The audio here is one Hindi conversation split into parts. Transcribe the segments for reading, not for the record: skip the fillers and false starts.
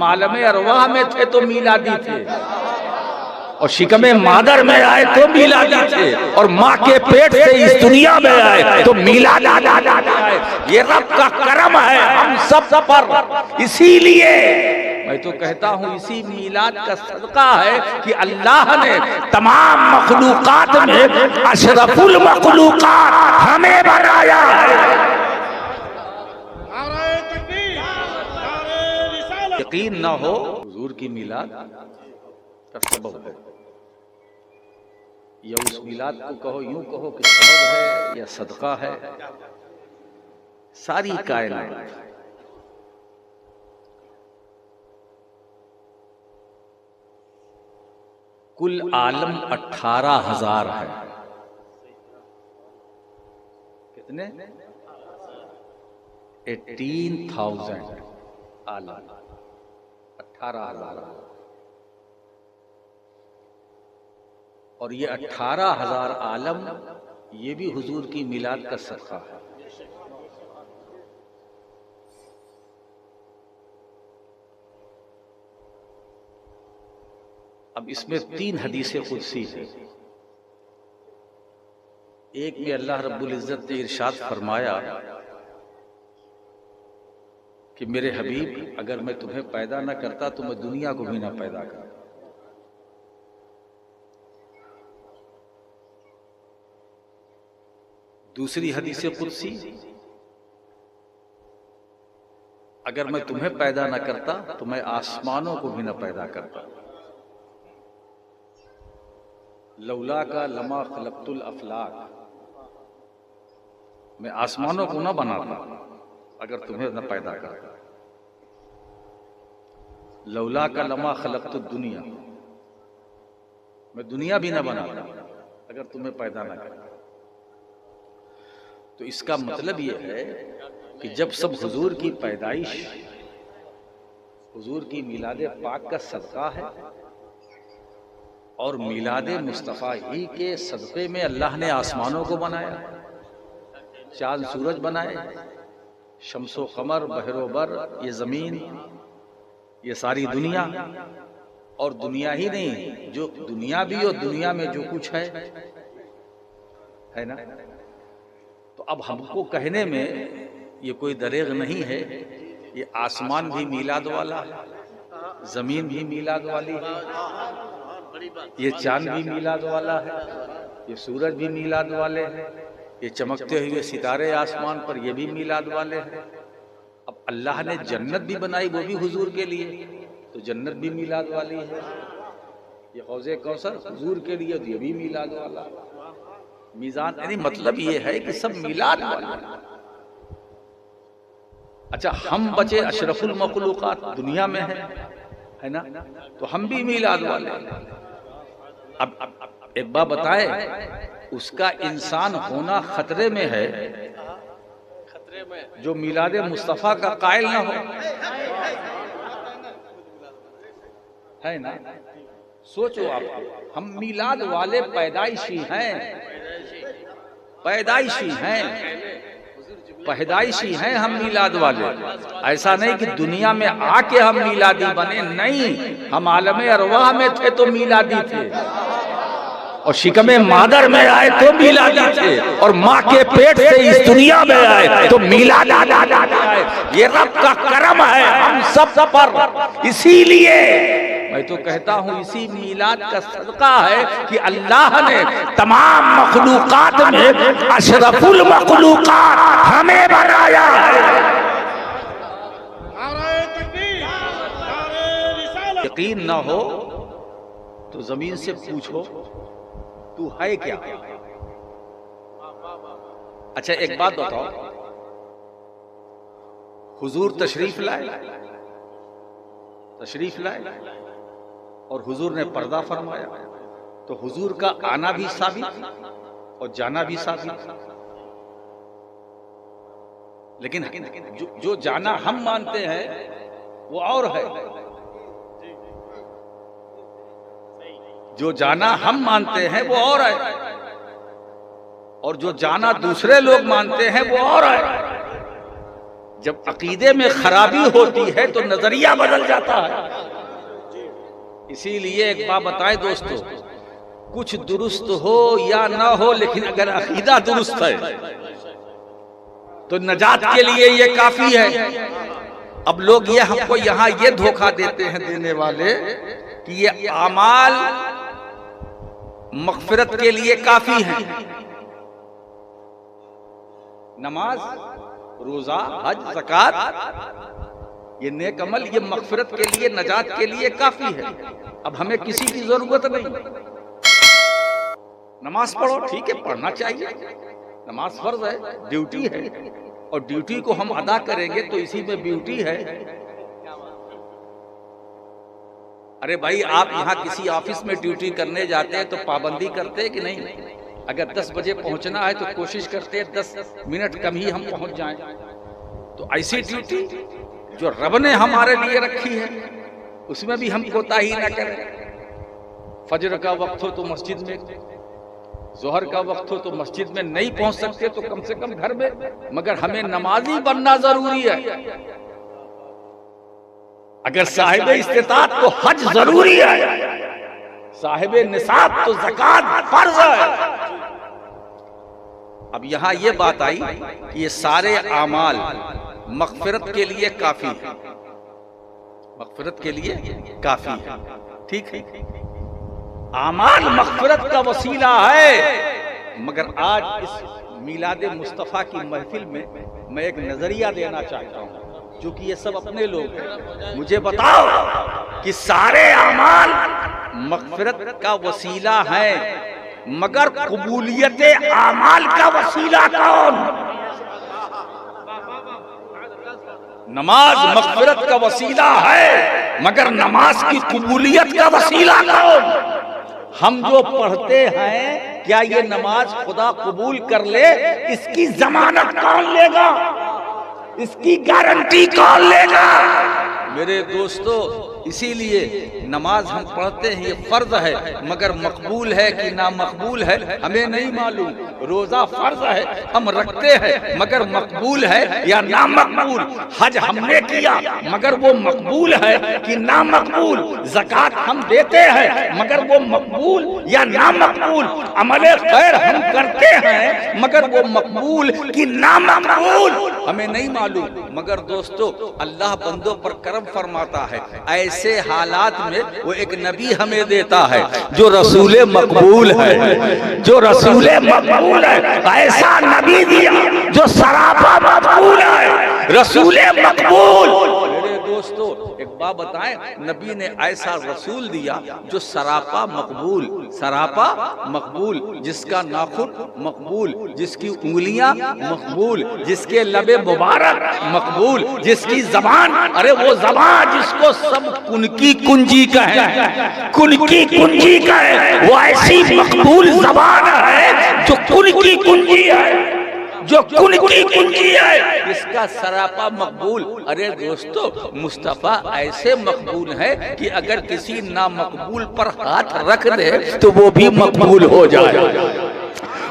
आलमे अरवाह में थे तो मीलादी थे, और शिकमे मादर में आए तो मीलादी थे, और माँ के पेट से इस दुनिया में आए तो मीलाद आए। ये रब का करम है हम सब पर। इसीलिए मैं तो कहता हूँ इसी मीलाद का सदका है कि अल्लाह ने तमाम मखलूकात में अशरफुल मखलूकात हमें बनाया है। यकीन ना हो हुजूर की मीलाद का सबब है, या उस मीलाद को कहो यूं कहो कि सबब है या सदका है। सारी कायनात कुल आलम 18,000 है। कितने? 18,000 आलम, 18,000। और ये 18,000 आलम ये भी हुजूर की मिलाद का सदका है। अब इसमें 3 हदीसें कुदसी है। एक में अल्लाह रब्बुल इज्जत ने इरशाद फरमाया कि मेरे हबीब अगर मैं तुम्हें पैदा न करता तो मैं दुनिया को भी ना पैदा करता। दूसरी हदीस कुदसी, अगर मैं तुम्हें पैदा न करता तो मैं आसमानों को भी न पैदा करता। लौला का लमा खलक़तुल अफलाक, मैं आसमानों को न बनाता अगर तुम्हें न पैदा करता। लौला का लमा खलक़तुद दुनिया, मैं दुनिया भी न बनाता अगर तुम्हें पैदा न करता। तो इसका मतलब यह है कि जब सब हुजूर की पैदाइश हुजूर की मिलाद पाक का सदका है, और मिलाद मुस्तफ़ा ही के सदक़े में अल्लाह ने आसमानों को बनाया, चांद सूरज बनाए, शम्सो कमर बहरोबर, ये ज़मीन, ये सारी दुनिया, और दुनिया ही नहीं जो दुनिया भी और दुनिया में जो कुछ है ना। तो अब हमको कहने में ये कोई दरेग नहीं है, ये आसमान भी मीलाद वाला है, जमीन भी मीलाद वाली है, ये चांद भी मीलाद वाला है, ये सूरज भी मीलाद वाले हैं, ये चमकते हुए सितारे आसमान पर ये भी मीलाद वाले हैं। अब अल्लाह ने जन्नत भी बनाई वो भी हुजूर के लिए, तो जन्नत भी मीलाद वाली है। ये हौज़े कौसर हुजूर के लिए, तो ये भी मीलाद वाला। मीज़ान यानी मतलब ये है कि सब मिलाद वाले। अच्छा, हम बचे अशरफुल मखलूकात दुनिया में है ना, तो हम भी मिलाद वाले। अब एक बात बताए, उसका इंसान होना खतरे में है जो मिलाद मुस्तफ़ा का कायल ना हो, है ना। सोचो आप, हम मिलाद वाले पैदाइशी हैं, पैदाइशी हैं हम मिलाद वाले। ऐसा नहीं कि दुनिया में आके हम मिलादी बने, नहीं, हम आलमे अरवाह में थे तो मिलादी थे, और शिकमे मादर में आए तो मिलादी थे, और माँ के पेट से इस दुनिया में आए तो मिलाद आए। ये रब का करम है हम सब पर। इसीलिए मैं तो कहता हूँ इसी मीलाद का सदका है कि अल्लाह ने तमाम मखलूकात में अशरफुल मखलूकात हमें बनाया है। यकीन ना हो तो जमीन से पूछो तू है क्या। अच्छा, एक बात बताओ, हुजूर तशरीफ लाए और हुजूर ने पर्दा फरमाया, तो हुजूर का आना भी साबित और जाना भी साबित। लेकिन जो जाना हम मानते हैं वो और है, जो जाना हम मानते हैं वो और है, और जो जाना दूसरे लोग मानते हैं वो और है। जब अकीदे में खराबी होती है तो नजरिया बदल जाता है। इसीलिए एक बात बताएं दोस्तों, कुछ दुरुस्त हो या ना हो, लेकिन अगर अकीदा दुरुस्त है तो नजात के लिए ये काफी है। अब लोग ये हमको यहां ये धोखा देते हैं देने वाले कि ये आमाल मगफिरत के लिए काफी है। नमाज, रोजा, हज, ज़कात, ये नेक अमल, ये मगफिरत के लिए, नजात के लिए काफी है। अब हमें किसी की जरूरत नहीं। नमाज पढ़ो, ठीक है, पढ़ना चाहिए, नमाज फर्ज है, ड्यूटी है, और ड्यूटी को हम अदा करेंगे तो इसी में ब्यूटी है। अरे भाई, आप यहाँ किसी ऑफिस में ड्यूटी करने जाते हैं तो पाबंदी करते हैं कि नहीं? अगर 10 बजे पहुंचना है तो कोशिश करते हैं 10 मिनट कम ही हम पहुंच जाएं। तो ऐसी ड्यूटी जो रब ने हमारे लिए रखी है उसमें भी हम कोताही ना करें। फजर का वक्त हो तो मस्जिद में, जोहर का वक्त हो तो मस्जिद में नहीं पहुंच सकते तो कम से कम घर में, मगर हमें नमाजी बनना जरूरी है। अगर साहिब इस्तिताअत तो हज जरूरी है, साहिब निसाब तो ज़कात फर्ज है। अब यहां ये बात आई कि ये सारे आमाल मगफिरत के लिए काफी है, मगफिरत के लिए काफी है, ठीक है। आमाल मगफिरत का वसीला है। मगर आज इस मिलाद मुस्तफ़ा की महफिल में मैं एक नजरिया देना चाहता हूं, क्योंकि ये सब अपने लोग हैं। मुझे बताओ कि सारे आमाल मगफिरत का वसीला है, मगर कबूलियत आमाल का वसीला कौन? नमाज मगफिरत का वसीला है, मगर नमाज की कबूलियत का वसीला कौन? हम जो पढ़ते हैं, क्या ये नमाज खुदा कबूल कर ले, इसकी जमानत कौन लेगा? इसकी गारंटी कौन लेगा? मेरे दोस्तों, इसीलिए नमाज हम पढ़ते हैं, ये फर्ज है, मगर मकबूल है कि ना मकबूल है हमें नहीं मालूम। रोजा फर्ज है, हम रखते हैं, मगर मकबूल है या ना मकबूल। हज हमने किया, मगर वो मकबूल है कि ना मकबूल। ज़कात हम देते हैं, मगर वो मकबूल या ना मकबूल। अमले खैर हम करते हैं, मगर वो मकबूल कि ना मकबूल हमें नहीं मालूम। मगर दोस्तों, अल्लाह बंदों पर करम फरमाता है। ऐसे हालात में वो एक नबी हमें देता है जो रसूले मकबूल है, जो रसूले मकबूल है। ऐसा नबी दिया जो सरापा मकबूल है, रसूले मकबूल। मेरे दोस्तों, एक बात बताएं, नबी ने ऐसा रसूल दिया जो सरापा मकबूल, सरापा मकबूल, जिसका नाखुन मकबूल, जिसकी उंगलियां मकबूल, जिसके लबे मुबारक मकबूल, जिसकी जबान, अरे वो जबान जिसको सब कुनकी कुंजी कहे, कुनकी कुंजी कहे, वो ऐसी मकबूल जबान है जो कुनकी कुंजी है, जो कुनकी कुंजी है, इसका सरापा मकबूल। अरे दोस्तों, मुस्तफा ऐसे मकबूल है कि अगर किसी ना मकबूल पर हाथ रख दे तो वो भी मकबूल हो जाए,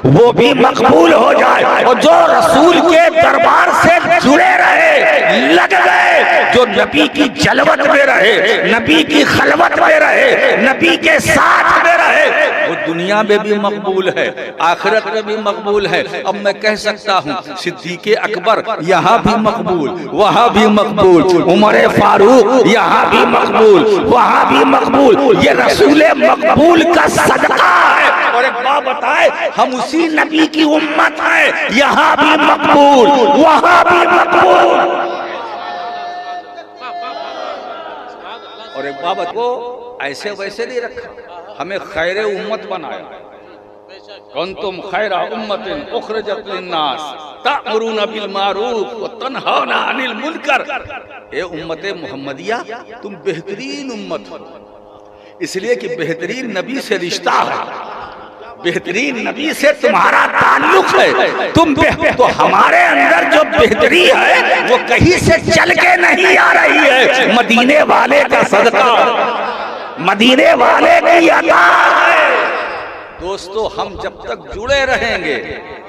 वो भी मकबूल हो जाए। और जो रसूल के दरबार से जुड़े रहे, लग गए, जो नबी की जलवत में रहे, नबी की खलवत में रहे, नबी के साथ में रहे, वो दुनिया में भी मकबूल है, आखिरत में भी मकबूल है। अब मैं कह सकता हूँ, सिद्दीक़ अकबर यहाँ भी मकबूल, वहाँ भी मकबूल, उमर फारूक यहाँ भी मकबूल, वहाँ भी मकबूल। ये रसूले मकबूल का सदका है। और एक बात बताए, हम उसी नबी की उम्मत है, यहाँ भी मकबूल, वहाँ भी मकबूल। और एक बात को ऐसे वैसे नहीं रखा, हमें खैर उम्मत बनाया। कुंतुम खैरा उम्मतिन उखरिजत लिन्नास तअमुरूना बिल मारूफ व तनहौना अनिल मुनकर। ए उम्मते मुहम्मदिया, तुम बेहतरीन उम्मत हो, इसलिए कि बेहतरीन नबी से रिश्ता है, बेहतरीन नबी से तुम्हारा ताल्लुक है। तुम तो हमारे अंदर जो बेहतरी है वो कहीं से चल के नहीं आ रही है, मदीने वाले का सदका, मदीने वाले की अता है। दोस्तों, हम जब तक जुड़े रहेंगे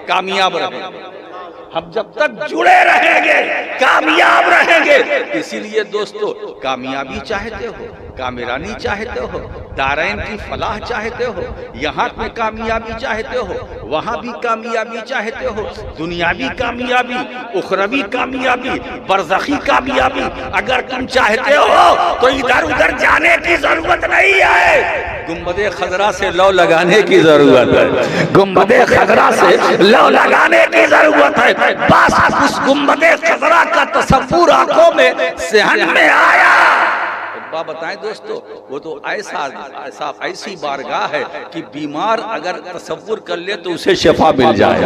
कामयाब रहेंगे। हम जब तक जुड़े रहेंगे कामयाब रहेंगे। इसीलिए दोस्तों, कामयाबी चाहते हो, कामरानी चाहते हो, दारैन की फलाह चाहते हो, यहाँ में कामयाबी चाहते हो, वहाँ भी कामयाबी चाहते हो, दुनियावी कामयाबी, उखरवी कामयाबी, बरज़खी कामयाबी अगर तुम चाहते हो तो इधर उधर जाने की जरूरत नहीं है। गुंबदे खजरा से लौ लगाने की जरूरत है, गुंबदे खजरा से लौ लगाने की जरूरत है। बस उस गुंबदे खजरा का तसव्वुर आंखों में सहन में आया। बताएं दोस्तों, वो तो ऐसी बारगाह है कि बीमार अगर तसव्वुर कर ले तो उसे शिफा मिल जाए,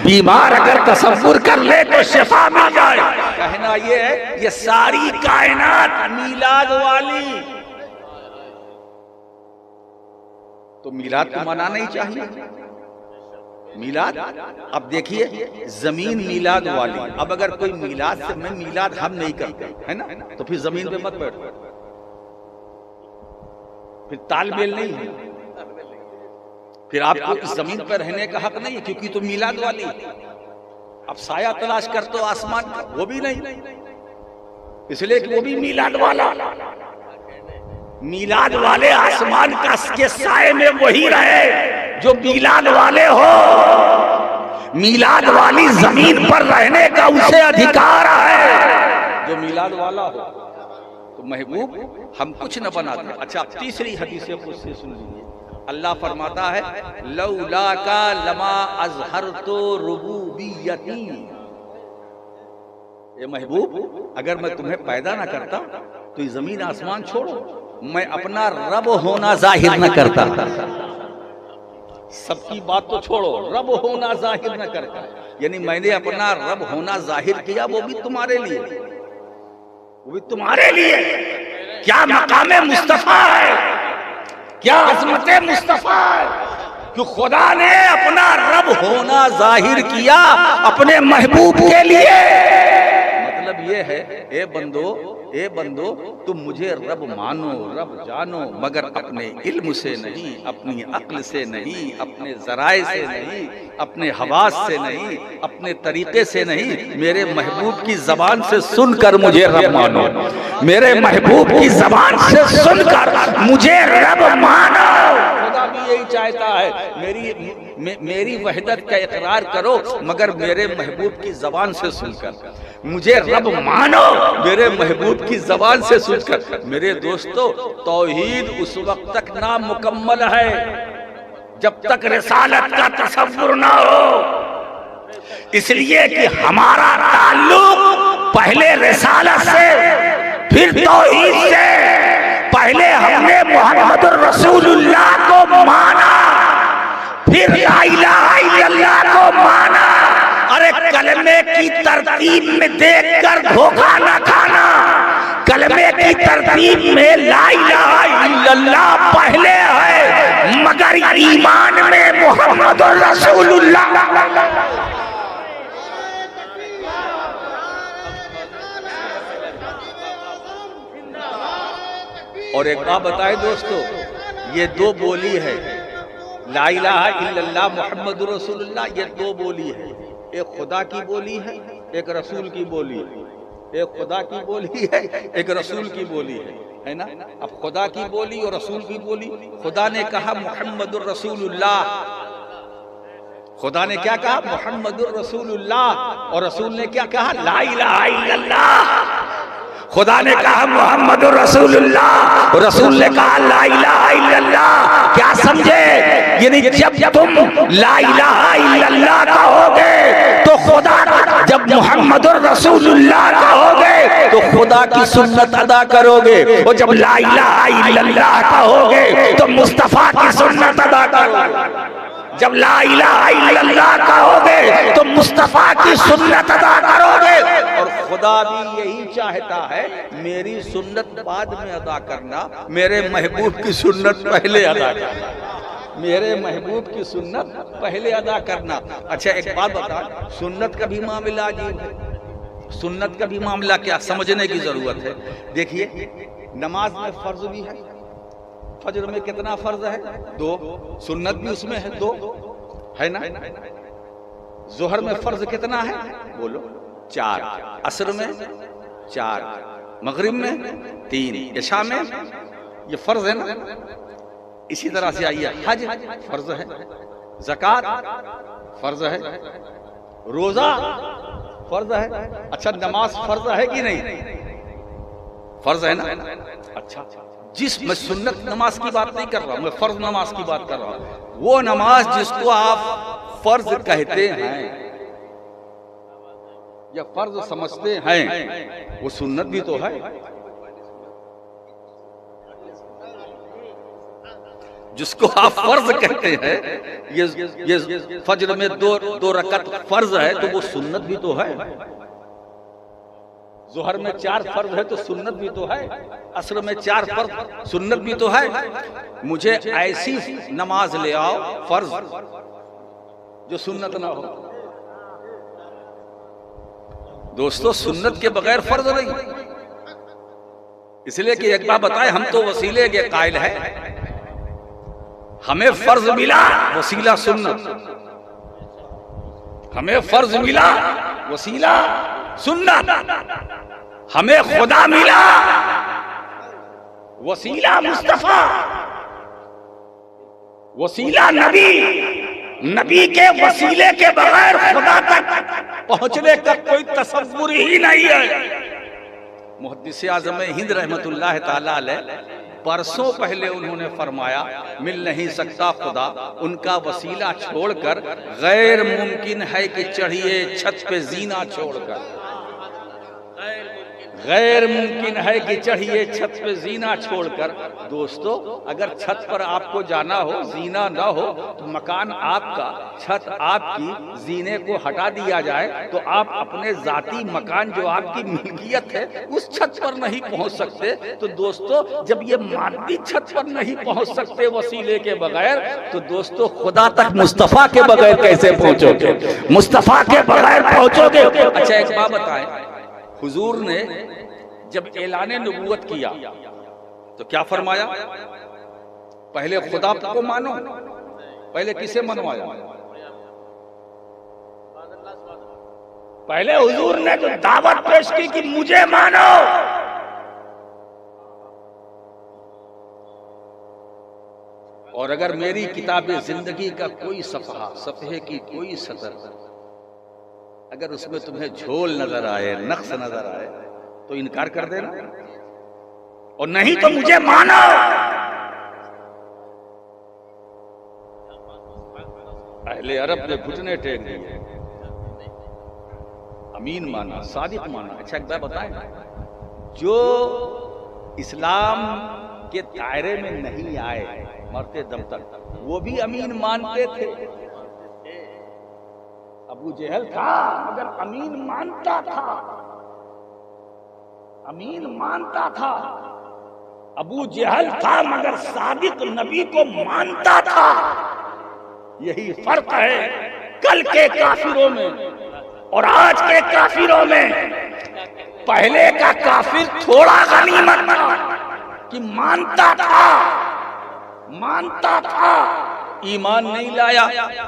बीमार अगर तसव्वुर कर ले तो शिफा मिल जाए। कहना ये है, ये सारी कायनात मीलाद वाली, तो मीलाद को मनाना ही चाहिए। मीलाद, अब देखिए, जमीन मीलाद वाली। अब अगर कोई मीलाद से, मैं मीलाद हम नहीं करते है ना, तो फिर जमीन पे मत बैठो, फिर तालमेल नहीं है, फिर आपको इस जमीन पर रहने का हक नहीं है, क्योंकि तो मीलाद वाली। अब साया तलाश कर तो आसमान का, वो भी नहीं, इसलिए कि वो भी मीलाद वाला। मीलाद वाले आसमान का के साए में वही रहे जो मीलाद वाले हो। मीलाद वाली जमीन पर रहने का उसे अधिकार है जो मीलाद वाला हो। तो महबूब हम कुछ न बनाते। अच्छा, तीसरी हदीस मुझसे सुन लीजिए। अल्लाह फरमाता है, लौला का लमा अज़हरतो रुबूबियती। ये महबूब, अगर मैं तुम्हें पैदा ना करता तो ये जमीन आसमान छोड़ो, मैं अपना रब होना जाहिर न करता। सबकी बात तो छोड़ो, रब होना जाहिर न करता, यानी मैंने अपना रब होना जाहिर किया, वो भी तुम्हारे लिए, वो भी तुम्हारे लिए। क्या मकामे मुस्तफा है, क्या अज़मते मुस्तफा है कि खुदा ने अपना रब होना जाहिर किया अपने महबूब के लिए। मतलब ये है, ए बंदो तुम मुझे रब मानो, रब जानो, मगर अपने इल्म से नहीं, अपनी अक्ल से नहीं, अपने जराए से नहीं, अपने हवास से नहीं, अपने तरीके से नहीं, मेरे महबूब की जबान से सुनकर मुझे रब मानो, मेरे महबूब की जबान से सुनकर मुझे रब मानो। खुदा भी यही चाहता है, मेरी वहदत का इकरार करो, मगर मेरे महबूब की जबान से सुनकर मुझे रब मानो, मेरे महबूब की जबान से सुनकर। मेरे दोस्तों, तौहीद उस वक्त तक ना मुकम्मल है जब तक रिसालत का तसव्वुर ना हो। इसलिए कि हमारा ताल्लुक पहले रिसालत से, फिर तौहीद से। पहले हमने मुहम्मदुर रसूलुल्लाह को माना, फिर ला इलाहा इल्लल्लाह को माना। अरे कलमे की तरतीब में देखकर धोखा न खाना, कलमे की तरतीब में ला इलाहा इल्लल्लाह पहले है, मगर ईमान में मुहम्मदुर रसूलुल्लाह। और एक बात बताए दोस्तों, ये दो बोली है, ला इलाहा इल्लल्लाह मुहम्मदुर रसूलुल्लाह, ये दो बोली है। एक खुदा की बोली है, एक रसूल की बोली है। एक खुदा की बोली है, एक रसूल की बोली है ना। अब खुदा की बोली और रसूल की बोली, खुदा ने कहा मुहम्मदुर रसूलुल्लाह, खुदा ने क्या कहा मुहम्मदुर रसूलुल्लाह, और रसूल ने क्या कहा ला इलाहा इल्लल्लाह। खुदा ने कहा मुहम्मदुर रसूलुल्लाह, रसूल ने कहा ला इलाहा इल्लल्लाह। क्या समझे? यानी जब तुम ला इलाहा इल्लल्लाह कहोगे तो खुदा, जब मुहम्मदुर रसूलुल्लाह कहोगे तो खुदा की सुन्नत अदा करोगे, और जब ला इलाहा इल्लल्लाह कहोगे तो मुस्तफा की सुन्नत अदा करोगे। जब ला इलाहा इल्लल्लाह कहोगे तो मुस्तफा की सुन्नत अदा करोगे। और खुदा भी यही चाहता है, मेरी सुन्नत बाद में अदा करना, मेरे महबूब की सुन्नत पहले अदा करना, मेरे महबूब की सुन्नत पहले अदा करना। अच्छा, एक बात बता, सुन्नत का भी मामला अजीब है। सुन्नत का भी मामला क्या, समझने की जरूरत है। देखिए, नमाज में फर्ज भी है, फजर में कितना फर्ज है? 2। सुन्नत भी उसमें है 2, है ना। जोहर में फर्ज कितना है बोलो? 4। असर में 4, मगरिब में 3, इशा में, ये फर्ज है ना। इसी तरह से आइए, हज फर्ज है, ज़कात फर्ज है, रोजा फर्ज है। अच्छा, नमाज फर्ज है कि नहीं? फर्ज है ना। अच्छा, मैं सुन्नत नमाज की बात नहीं कर रहा हूं, मैं फर्ज नमाज की बात कर रहा हूं। वो नमाज जिसको आप फर्ज कहते हैं या फर्ज समझते हैं, वो सुन्नत भी तो है। जिसको आप फर्ज कहते हैं, ये फज्र में दो रकत फर्ज है, तो वो सुन्नत भी तो है। जोहर में 4 फर्ज है तो सुन्नत भी तो है, असर में 4 फर्ज सुन्नत भी तो है। मुझे ऐसी नमाज ले आओ फर्ज जो सुन्नत ना हो। दोस्तों, सुन्नत के बगैर फर्ज नहीं। इसलिए कि एक बात बताए, हम तो वसीले के कायल है, हमें फर्ज मिला वसीला सुन्नत, हमें फर्ज मिला वसीला सुन्नत, हमें खुदा मिला वसीला मुस्तफा, वसीला नबी। नबी के वसीले के बगैर खुदा तक पहुंचने का कोई तसव्वुर ही नहीं है। मुहद्दिस आज़म हिंद रहमतुल्लाह ताला अलैह परसों पहले उन्होंने फरमाया, मिल नहीं सकता खुदा उनका वसीला छोड़कर, गैर मुमकिन है कि चढ़िए छत पे जीना छोड़कर, गैर मुमकिन है कि चढ़िए छत पे जीना छोड़कर। दोस्तों, अगर छत पर आपको जाना हो, जीना ना हो, तो मकान आपका, छत आपकी, जीने को हटा दिया जाए तो आप अपने जाती मकान जो आपकी मिल्कियत है उस छत पर नहीं पहुंच सकते। तो दोस्तों, जब ये मादी छत पर नहीं पहुंच सकते वसीले के बगैर, तो दोस्तों खुदा तक मुस्तफा के बगैर कैसे पहुंचोगे? मुस्तफा के बगैर पहुंचोगे? अच्छा, एक बात बताएं, हुजूर ने जब ऐलान नबूवत किया तो क्या फरमाया? पहले खुदा को मानो, पहले किसे मनवाया? पहले हुजूर ने जो दावत पेश की कि मुझे मानो, और अगर मेरी किताबे जिंदगी का कोई सफ़हे की कोई सतर अगर उसमें तुम्हें झोल नजर आए, नक्श नजर आए, तो इनकार कर देना, और नहीं तो मुझे मानो। अहले अरब ने घुटने टेक दिए, अमीन माना, सादिक माना। अच्छा, एक बात बताएं, जो इस्लाम के दायरे में नहीं आए मरते दम तक, वो भी अमीन मानते थे। अबू जहल था मगर अमीन मानता था, अमीन मानता था। अबू जहल था मगर सादिक नबी को मानता था। यही फर्क है कल के काफिरों में और आज के काफिरों में। पहले का काफिर थोड़ा गनीमत था कि मानता था, ईमान नहीं लाया,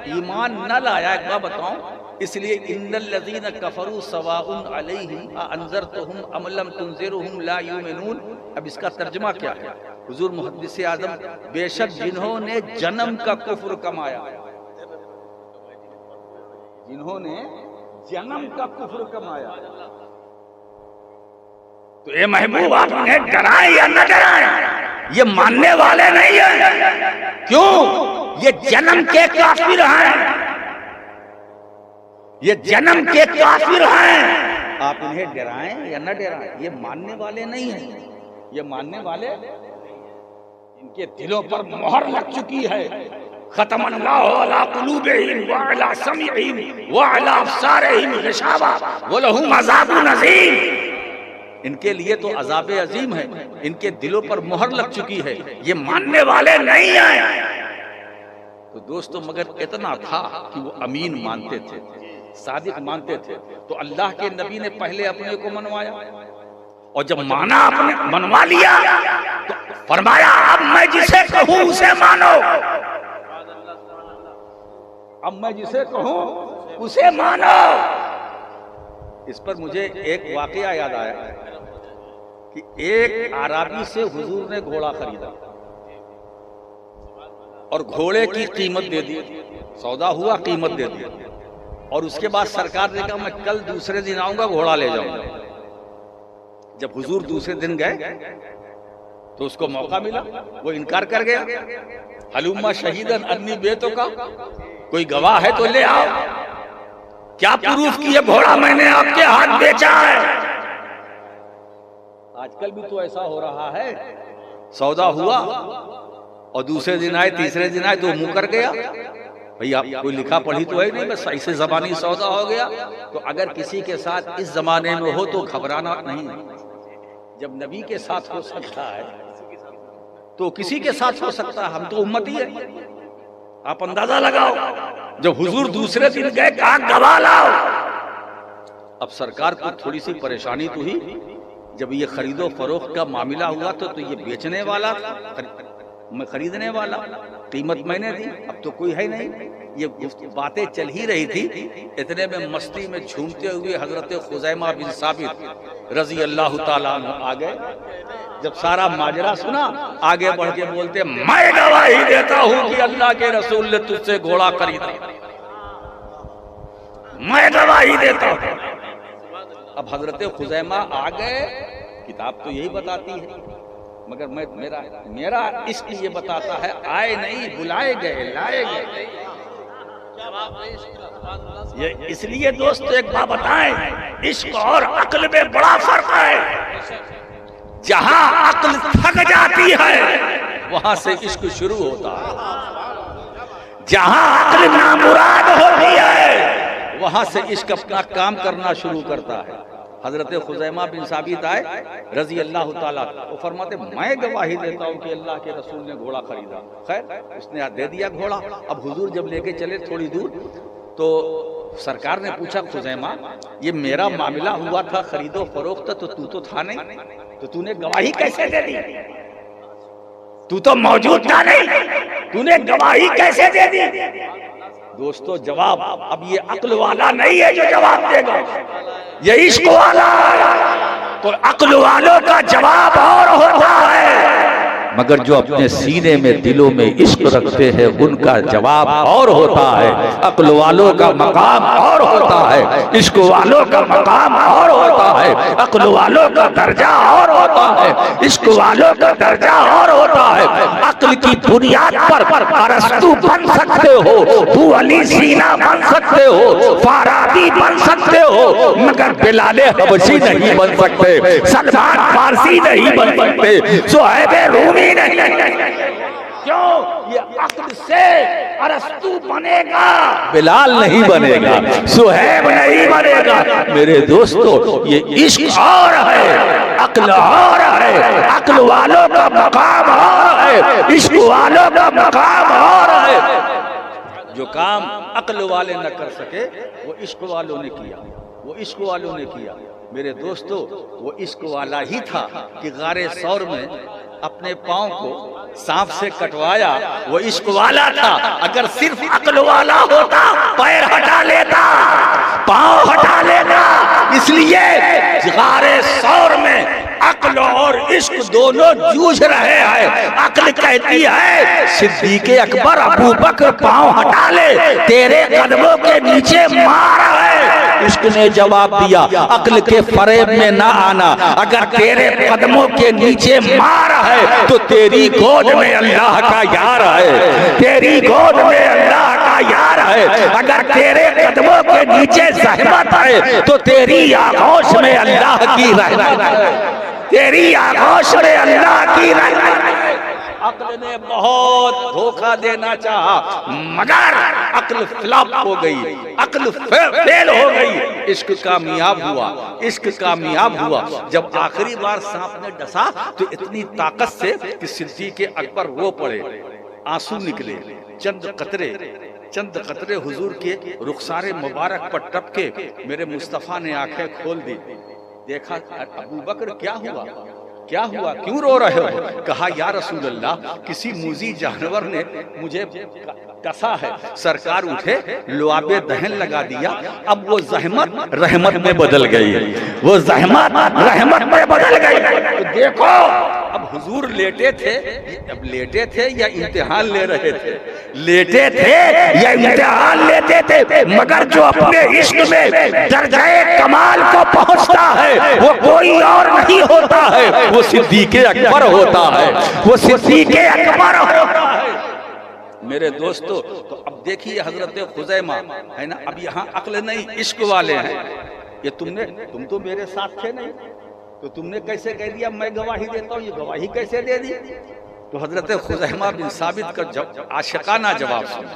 ईमान न लाया। एक बात बताऊं, इसलिए इन्नल लज़ीना कफरू सवाउन अलैहिम अअंज़रतहुम अम लम तुनज़िरहुम ला युमिनून। अब इसका तर्जुमा क्या है? हुजूर मुहद्दिस आज़म, बेशक जिन्होंने जन्म का कुफ्र कमाया, जिन्होंने जन्म का कुफ्र कमाया, तो ये महबूब आप इन्हें डराए या न डराए, ये मानने वाले नहीं है। क्यों? ये जन्म के काफिर हैं, ये जन्म के काफिर हैं। आप इन्हें डराएं या न डराएं, ये मानने वाले नहीं हैं। ये मानने वाले, इनके दिलों पर मोहर लग चुकी है। खतमल्लाहु अला कुलूबिहिम व अला समीइहिम व अला अब्सारिहिम गिशावा व लहुम अज़ाबुन अज़ीम। इनके लिए तो अज़ाब अजीम है, इनके दिलों पर मोहर लग चुकी है, ये मानने वाले नहीं हैं। तो दोस्तों, मगर इतना था कि वो अमीन मानते थे, सादिक मानते थे। तो अल्लाह के नबी ने पहले अपने को मनवाया, और जब माना, अपने मनवा लिया, तो फरमाया अब मैं जिसे कहूं उसे मानो, अब मैं जिसे कहूं उसे मानो। इस पर मुझे एक वाकया याद आया कि एक आराबी से हुजूर ने घोड़ा खरीदा और घोड़े की कीमत दे दी, सौदा हुआ, कीमत दे दी, और उसके बाद सरकार ने कहा मैं कल दूसरे दिन आऊंगा, घोड़ा ले जाऊंगा। जब हुजूर दूसरे दिन गए तो उसको मौका मिला, वो इनकार कर गया। हलुम्मा शहीदन अन्नी बेतो का, कोई गवाह है तो ले आओ, क्या प्रूफ कि ये घोड़ा मैंने आपके हाथ बेचा है। आजकल भी तो ऐसा हो रहा है, सौदा हुआ और दूसरे दिन आए, तीसरे दिन आए तो मुंह कर गया, भैया कोई लिखा पढ़ी तो है नहीं, बस ऐसे जबानी सौदा हो गया। तो अगर किसी के साथ इस जमाने में हो तो घबराना नहीं, जब नबी के साथ हो सकता है तो किसी के साथ हो सकता है, हम तो उम्मती है। आप अंदाजा लगाओ, जब हुजूर दूसरे दिन गए कहा गवाह लाओ। अब सरकार को थोड़ी सी परेशानी तो हुई, जब ये खरीदो फरोख्त का मामला हुआ तो ये बेचने वाला मैं खरीदने वाला, कीमत मैंने दी, अब तो कोई है नहीं। ये बातें चल ही रही थी, इतने में मस्ती में झूमते हुए हजरत खुजैमा बिन साबित रजी अल्लाह ताला अन्हु आ गए। जब सारा माजरा सुना, आगे बढ़ के बोलते मैं गवाही देता हूं कि अल्लाह के रसूल ने तुझसे घोड़ा खरीदा, मैं गवाही देता हूं। अब हजरत खुजैमा आ गए, किताब तो यही बताती है, मगर मेरा इश्क ये बताता है आए नहीं, बुलाए गए, लाए गए। ये इसलिए दोस्त एक बात बताएं, इश्क और अक्ल में बड़ा फर्क है। जहां अक्ल थक जाती है वहां से इश्क शुरू होता है, जहां अक्ल नामुराद होती है वहां से इश्क अपना काम करना शुरू करता है। हजरत खुजैमा बिन साबित आए रजी अल्लाह ताला, वो फरमाते मैं गवाही देता हूँ कि अल्लाह के रसूल ने घोड़ा खरीदा। खैर उसने दे दिया घोड़ा। अब हुजूर जब लेके चले थोड़ी दूर तो सरकार ने पूछा खुजैमा ये मेरा मामला हुआ था खरीदो फरोख्त, तो तू तो था नहीं, तो तूने गवाही कैसे दे दी? तू तो मौजूद था नहीं, तूने गवाही कैसे दे दी? दोस्तों जवाब अब ये अक्ल वाला नहीं है जो जवाब देगा, ये इश्क वाला है। तो अक्ल वालों का जवाब और होता है, मगर जो अपने सीने में दिलों में इश्क रखते हैं उनका जवाब और होता है। अक्ल वालों का मकाम और होता है, इश्क वालों का मकाम और होता है, अक्ल वालों का दर्जा और होता है, इश्क वालों का दर्जा और होता है। अक्ल की बुनियाद पर अरस्तु बन सकते हो, तू अली सीना बन सकते हो, फाराबी बन सकते हो, मगर बिलाले हबशी नहीं बन सकते, सलमान फारसी नहीं बन सकते, सुहैब रूमी नहीं। क्यों? ये अक्ल से अरस्तु बनेगा, बिलाल नहीं बनेगा, सुहैब नहीं बनेगा। मेरे दोस्तों ये इश्क और है, अक्ल और है, अक्ल वालों का मकाम और है, इश्क वालों का मकाम और है। जो काम अक्ल वाले न कर सके वो इश्क वालों ने किया, वो इश्क वालों ने किया। मेरे दोस्तों वो इश्क वाला ही था कि गारे सौर में अपने पांव को सांप से कटवाया, वो इश्क वाला था। अगर सिर्फ अक्ल वाला होता पैर हटा लेता, पांव हटा लेता। इसलिए गारे सौर में अक्ल और इश्क दोनों जूझ रहे हैं। अक्ल कहती है सिद्दीक़ अकबर अबू बकर पांव हटा ले, तेरे कदमों के नीचे मार है। इश्क ने जवाब दिया अक्ल के फरेब में ना आना, अगर तेरे कदमों के नीचे मार है तो तेरी गोद में अल्लाह का यार है, तेरी गोद में अल्लाह का यार है। अगर तेरे कदमों के नीचे ज़हमत है तो तेरी आगोश में अल्लाह की रहमत है, तेरी आगोश में अल्लाह की रहमत है। अक्ल ने बहुत धोखा देना चाहा मगर अक्ल फ्लॉप हो गई, अक्ल फेल हो गई। इश्क कामयाब हुआ, इश्क कामयाब हुआ। जब आखिरी बार सांप ने डसा तो इतनी ताकत से कि सिद्दीक़ अकबर रो पड़े, आंसू निकले, चंद कतरे हुजूर के रुखसारे मुबारक पर टपके। मेरे मुस्तफ़ा ने आंखें खोल दी, देखा अबू बकर क्या हुआ? क्या हुआ, क्यों रो रहे हो? कहा या रसूल अल्लाह, किसी मूजी जानवर ने मुझे कसा है। सरकार उठे, लुआबे दहन लगा दिया। अब वो जहमत रहमत में बदल गई, वो जहमत रहमत में बदल गई। तो देखो, अब हुजूर लेटे थे, अब लेटे थे या इम्तिहान ले रहे थे? लेटे थे या इम्तिहान लेते थे। मगर जो अपने इश्क में दर्जाए कमाल को पहुंचता है वो कोई और नहीं होता है, वो सिद्दीक़े अकबर होता है, वो सिद्दीक़े अकबर होता है। मेरे दोस्तों, तो अब देखिए हजरत खुज़ैमा है ना, अब यहाँ अक्ल नहीं, इश्क वाले हैं। ये तुम तो मेरे साथ थे नहीं, तो तुमने कैसे कह दिया मैं गवाही देता हूँ? ये गवाही कैसे दे दी? तो हजरत खुज़ैमा बिन साबित का आशिकाना जवाब सुना,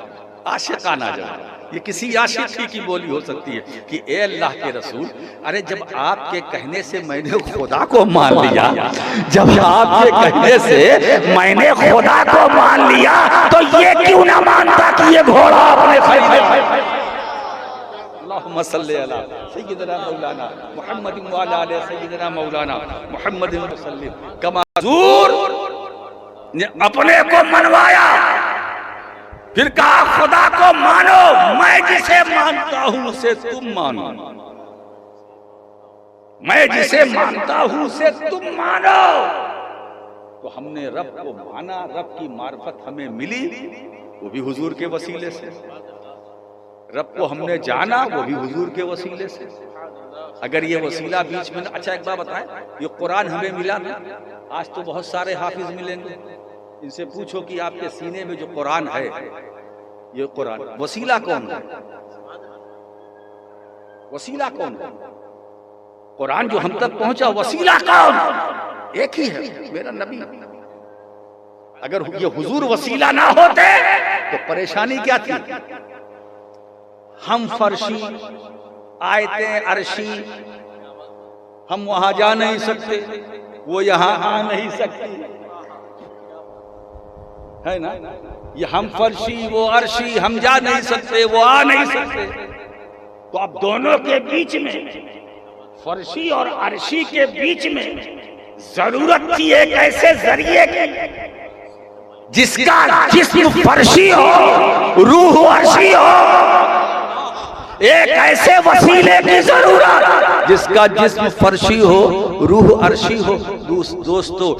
आशिकाना जवाब। ये किसी आशिक की बोली हो सकती है कि ए अल्लाह के रसूल, अरे जब आपके कहने से मैंने खुदा को मान लिया, जब आपके कहने से मैंने खुदा को मान लिया, तो ये क्यों ना मानता कि ये घोड़ा आपने खरीदा? अल्लाहुम्मा सल्ली अला सय्यिदना मौलाना मुहम्मद व अला आलि सय्यिदना मौलाना मुहम्मद व सल्लम। कमा हुजूर ने अपने को मनवाया, फिर कहा खुदा को मानो, मैं जिसे मानता हूं उसे तुम मानो, मैं जिसे मानता हूं उसे तुम मानो। तो हमने रब को माना, रब की मार्फत हमें मिली, वो भी हुजूर के वसीले से। रब को हमने जाना, वो भी हुजूर के वसीले से। अगर ये वसीला बीच में, अच्छा एक बात बताएं, ये कुरान हमें मिला ना, आज तो बहुत सारे हाफिज मिलेंगे, इनसे पूछो कि आपके सीने में जो कुरान है, ये कुरान वसीला कौन है? वसीला कौन है? कुरान जो हम तक पहुंचा, वसीला कौन? एक ही है, मेरा नबी। अगर ये हुजूर वसीला ना होते तो परेशानी क्या थी? हम फर्शी, आयतें अरशी, हम वहां जा नहीं सकते, वो यहां आ नहीं सकती, है ना? ये हम फर्शी, वो अर्शी, हम जा नहीं सकते, वो आ नहीं सकते। तो अब दोनों के बीच में, फर्शी और अर्शी के बीच में जरूरत थी एक ऐसे जरिए की जिसका जिस्म फर्शी हो, रूह अर्शी हो। एक ऐसे वसीले की जरूरत जिसका जिस्म फर्शी हो, रूह अर्शी हो। दोस्तों,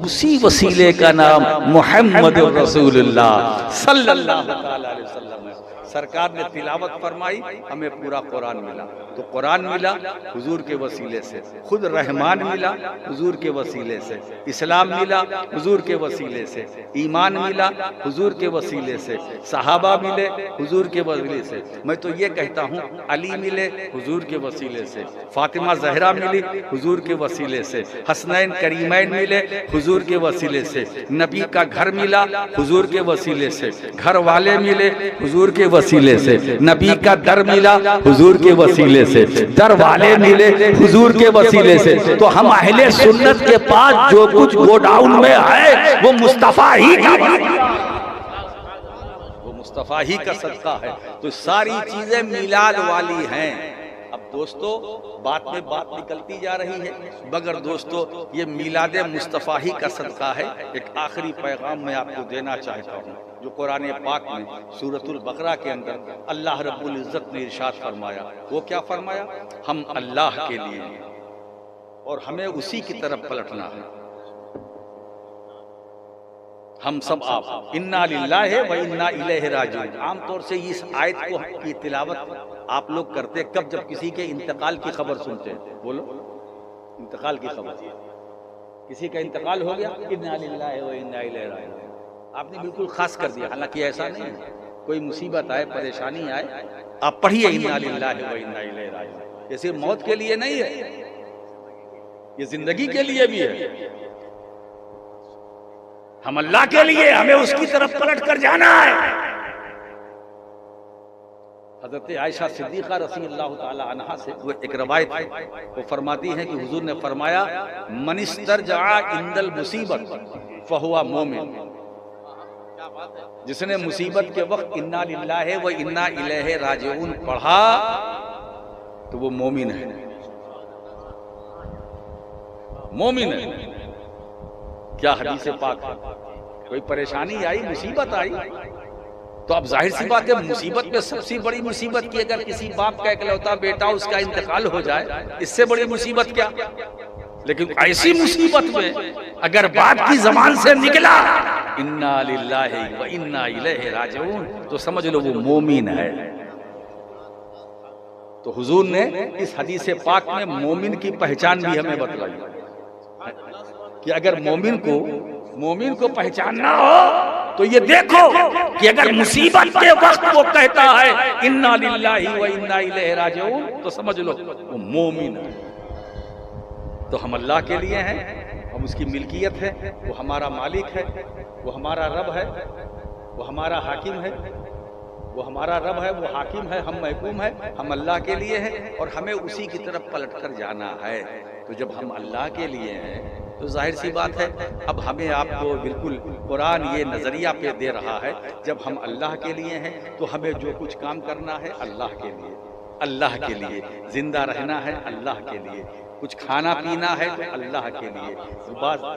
उसी वसीले का नाम मुहम्मद रसूलुल्लाह सल्लल्लाहु अलैहि वसल्लम है। सरकार ने तिलावत फरमाई, हमें पूरा कुरान मिला। तो कुरान मिला हुजूर के वसीले से, खुद रहमान मिला हुजूर के वसीले से, इस्लाम मिला हुजूर के वसीले से, ईमान मिला हुजूर के वसीले से, सहाबा मिले हुजूर के वसीले से। मैं तो ये कहता हूँ, अली मिले हुजूर के वसीले से, फातिमा जहरा मिली हुजूर के वसीले से, हसनैन करीमैन मिले हुजूर के वसीले से, नबी का घर मिला हुजूर के वसीले से, घर वाले मिले हुजूर के वसीले से, नबी का दर मिला हुजूर के वसीले से, दर वाले मिले हुजूर के वसीले से। तो हम अहले सुन्नत के पास जो कुछ गोडाउन में है वो मुस्तफा ही का, वो मुस्तफा ही का सदका है। तो सारी चीजें मिलाद वाली हैं। अब दोस्तों, बात में बात निकलती जा रही है, मगर दोस्तों ये मिलाद मुस्तफा ही का सदका है। एक आखिरी पैगाम मैं आपको देना चाहता हूँ, जो कुरान पाक में सूरतुल बकरा के अंदर अल्लाह रब्बुल इज्जत ने इरशाद फरमाया। वो क्या फरमाया? हम अल्लाह के लिए और हमें उसी की तरफ पलटना है। हम सब आप इन्ना लिल्लाहि व इन्ना इलैहि राजिऊन। आमतौर से इस आयत को की तिलावत आप लोग करते कब? जब किसी के इंतकाल की खबर सुनते हैं। बोलो, इंतकाल की खबर, किसी का इंतकाल हो गया, इन्ना लिल्लाहि व इन्ना इलैहि राजिऊन। आपने बिल्कुल खास कर दिया, हालांकि ऐसा नहीं है। कोई मुसीबत आए, परेशानी आए, आप पढ़िए इन्ना लिल्लाहि व इन्ना इलैहि राजिऊन। ये सिर्फ मौत के लिए नहीं है, ये जिंदगी के लिए भी है। हम अल्लाह के लिए, हमें उसकी तरफ पलट कर जाना है। हजरत आयशा सिद्दीक़ा रज़ियल्लाहु ताला अन्हा से वो एक रवायत है, वो फरमाती है कि हुजूर ने फरमाया, मनिस्तरजा इंदल मुसीबत फहुवा मोमिन। जिसने मुसीबत के वक्त इन्ना लिल्लाहि व इन्ना इलैहि राजिऊन पढ़ा तो वो मोमिन है, मोमिन है। क्या हदीस पाक है? कोई परेशानी आई, मुसीबत आई, तो अब जाहिर सी बात है मुसीबत में सबसे बड़ी मुसीबत की अगर किसी बाप का इकलौता बेटा उसका इंतकाल हो जाए, इससे बड़ी मुसीबत क्या। लेकिन ऐसी मुसीबत में अगर बाप की जबान से निकला इन्ना लिल्लाहि व इन्ना इलैहि राजिऊन, तो समझ लो वो मोमिन है। तो हुजूर ने इस हदीस पाक में मोमिन की पहचान भी हमें बतलाई कि अगर मोमिन को पहचानना हो तो ये देखो कि अगर मुसीबत के वक्त वो कहता है इन्ना लिल्लाहि व इन्ना इलैहि राजिऊन, तो समझ लो वो मोमिन है। तो हम अल्लाह के लिए हैं, हम उसकी मिल्कियत है, वो हमारा मालिक है, वो हमारा रब है, वो हमारा हाकिम है, वो हमारा रब है, वो हाकिम है, हम महकूम है, हम अल्लाह के लिए हैं और हमें उसी की तरफ पलट कर जाना है। तो जब हम अल्लाह के लिए हैं तो जाहिर सी बात है अब हमें आपको बिल्कुल कुरान ये नज़रिया पे दे रहा है, जब हम अल्लाह के लिए हैं तो हमें जो कुछ काम करना है अल्लाह के लिए, अल्लाह के लिए जिंदा रहना है, अल्लाह के लिए कुछ खाना पीना है तो अल्लाह के लिए,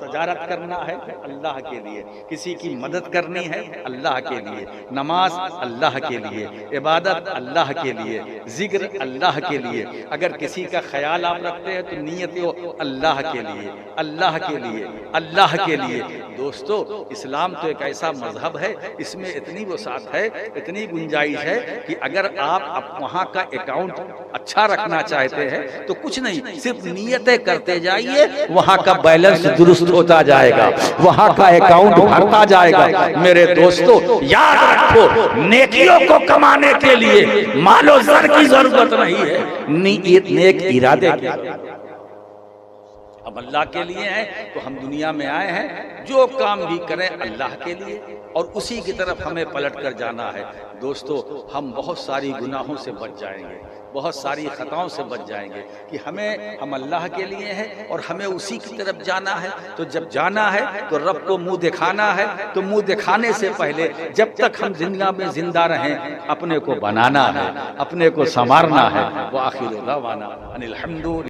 तजारत करना है तो अल्लाह के लिए, किसी की मदद करनी है अल्लाह के लिए, नमाज अल्लाह के लिए, इबादत अल्लाह के लिए, जिक्र अल्लाह के लिए। अगर किसी का ख्याल आप रखते हैं तो नीयत हो अल्लाह के लिए, अल्लाह के लिए, अल्लाह के लिए। दोस्तों, इस्लाम तो एक ऐसा मजहब है, इसमें इतनी वसात है, इतनी गुंजाइश है कि अगर आप वहाँ का अकाउंट अच्छा रखना चाहते हैं तो कुछ नहीं, सिर्फ नियतें करते जाइए, वहां का बैलेंस दुरुस्त होता जाएगा, वहां का अकाउंट भरता जाएगा। मेरे दोस्तों, याद रखो, नेकियों को कमाने के लिए मालो ज़र की जरूरत नहीं है, नीयत नेक इरादे की। अब अल्लाह के लिए हैं तो हम दुनिया में आए हैं, जो काम भी करें अल्लाह के लिए और उसी की तरफ हमें पलट कर जाना है। दोस्तों, हम बहुत सारी गुनाहों से बच जाएंगे, बहुत सारी खताओं से बच जाएंगे कि हम अल्लाह के लिए हैं और हमें उसी की तरफ जाना है। तो जब जाना है तो रब को मुंह दिखाना है, तो मुंह दिखाने से पहले जब तक हम दुनिया में जिंदा रहें अपने को बनाना है, अपने को संवारना है। व आखिर दावाना अनिल हम्दुलिल्लाह।